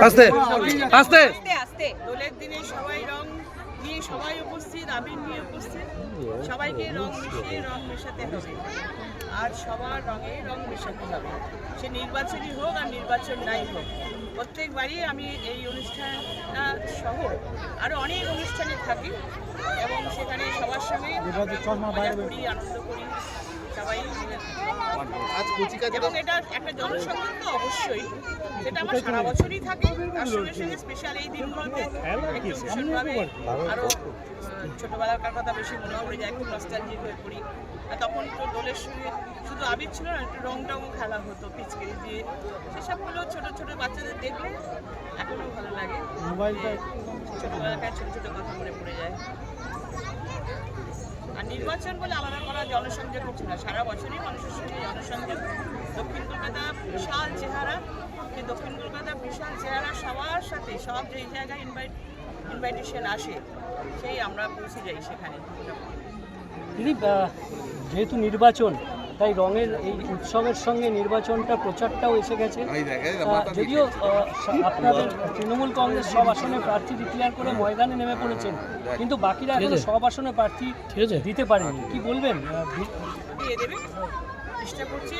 আস্তে আস্তে আস্তে দোলের দিনে সবাই রং নিয়ে সবাই উপস্থিত, আবির নিয়ে উপস্থিত, সবাইকে রং মিশিয়ে রং মেশাতে হবে আর সবার রঙে রং মেশাতে হবে। সে নির্বাচনই হোক আর নির্বাচন নাই হোক, প্রত্যেকবারই আমি এই অনুষ্ঠানটা সহ আরও অনেক অনুষ্ঠানে থাকি এবং সেখানে সবার সঙ্গে মজা করি, আনন্দ করি, সবাই মিলে এবং এটা একটা জনসংযোগ তো অবশ্যই, সেটা আমার সারা বছরই থাকে। তার সঙ্গে সঙ্গে স্পেশাল এই দিনগুলোতে একটু ভীষণভাবে আরও ছোটোবেলাকার কথা বেশি মনে পড়ে যায়, একটু নস্টালজিক হয়ে পড়ি। আর তখন তো দোলের সঙ্গে শুধু আবির ছিল না, একটু রং টংও খেলা হতো পিচকারি দিয়ে, সেসবগুলো ছোটো ছোটো বাচ্চাদের দেখলে এখনও ভালো লাগে। ছোটোবেলাকার ছোটো ছোটো কথা মনে পড়ে যায়। আর নির্বাচন বলে আলাদা করা জনসংযোগ কিছু না, সারা বছরই মানুষের সঙ্গে জনসংযোগ। দক্ষিণ কলকাতা বিশাল চেহারা, এই দক্ষিণ কলকাতা বিশাল চেহারা সবার সাথে সব যেই জায়গায় ইনভাইটেশন আসে সেই আমরা পৌঁছে যাই সেখানে। দিদি, যেহেতু নির্বাচন, তাই রঙের এই উৎসবের সঙ্গে নির্বাচনটা প্রচারটাও এসে গেছে। যদিও আপনাদের তৃণমূল কংগ্রেস সব আসনে প্রার্থী ডিক্লেয়ার করে ময়দানে নেমে পড়েছেন, কিন্তু বাকিরা এখন সব আসনে প্রার্থী দিতে পারেনি, কি বলবেন? দিয়ে দেবে, চেষ্টা করছি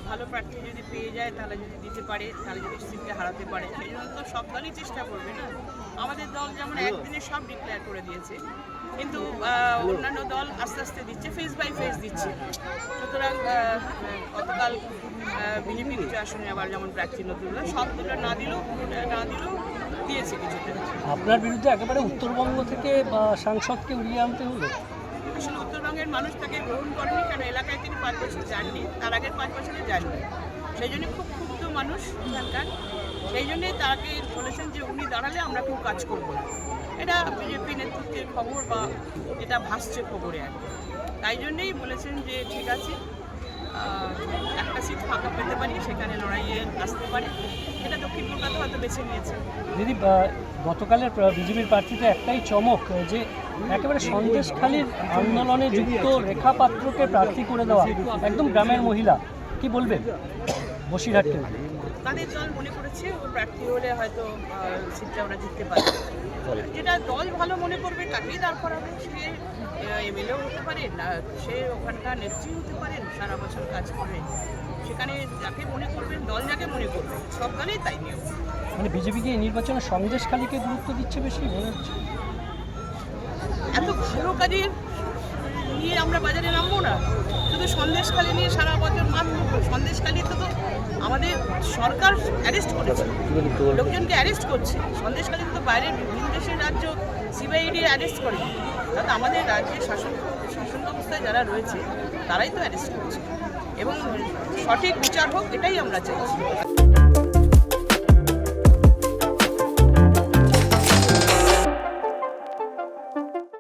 ভালো প্রার্থী যদি পেয়ে যায় তাহলে যদি দিতে পারে, তাহলে যদি সিটকে হারাতে পারে, সেই জন্য তো সব দলই চেষ্টা করবে না। আমাদের দল যেমন একদিনে সব ডিক্লেয়ার করে দিয়েছে, কিন্তু অন্যান্য দল আস্তে আস্তে দিচ্ছে, ফেজ বাই ফেজ দিচ্ছে। সুতরাং গতকাল বিজেপি কিছু আসনে আবার যেমন প্রার্থী নতুন সবগুলো না দিলেও দিয়েছে কিছুটা। আপনার বিরুদ্ধে একেবারে উত্তরবঙ্গ থেকে সাংসদকে উড়িয়ে আনতে হলো। আসলে উত্তরবঙ্গের মানুষ তাকে গ্রহণ করেনি, কারণ এলাকায় তিনি 5 বছর যাননি, তার আগের 5 বছরে যাননি। সেই জন্য খুব ক্ষুব্ধ মানুষ এখানকার, সেই জন্যে তাকে বলেছেন যে উনি দাঁড়ালে আমরা কেউ কাজ করবো না। এটা বিজেপি নেতৃত্বের খবর বা এটা ভাসছে খবরে আর কি। তাই জন্যেই বলেছেন যে ঠিক আছে, একটা সিট ফাঁকা পেতে পারি, সেখানে লড়াইয়ে আসতে পারে। এটা দক্ষিণ কলকাতা হয়তো বেছে নিয়েছে। দিদি, গতকালের বিজেপির প্রার্থীতে একটাই চমক, যে একেবারে সন্দেশখালীর আন্দোলনে যুক্ত রেখা পাত্রকে প্রার্থী করে দেওয়া, একদম গ্রামের মহিলা, কি বলবেন বসিরহাটকে? তাদের দল মনে করেছে ও প্রার্থী হলে হয়তো সিটটা ওরা জিততে পারবে। যেটা দল ভালো মনে করবে তাকেই দাঁড় করাবে। সে এমএলএও হতে পারে না, সে ওখানকার নেত্রী হতে পারেন, সারা বছর কাজ করবে। সেখানে যাকে মনে করবেন, দল যাকে মনে করবে, সব দলেই তাই নিয়ম। মানে বিজেপিকে এই নির্বাচনে সন্দেশখালীকে গুরুত্ব দিচ্ছে বেশি মনে হচ্ছে। এত ভালো কাজের নিয়ে আমরা বাজারে নামবো না, শুধু সন্দেশখালী নিয়ে সারা বছর মাত্র। সন্দেশখালীতে তো আমাদের সরকার অ্যারেস্ট করেছে, লোকজনকে অ্যারেস্ট করছে। সন্দেশখালীতে তো বাইরের বিভিন্ন দেশের রাজ্য সিবিআইডি অ্যারেস্ট করে, তাতে আমাদের রাজ্যের শাসন ব্যবস্থায় যারা রয়েছে তারাই তো অ্যারেস্ট করছে। এবং সঠিক বিচার হোক, এটাই আমরা চাইছি।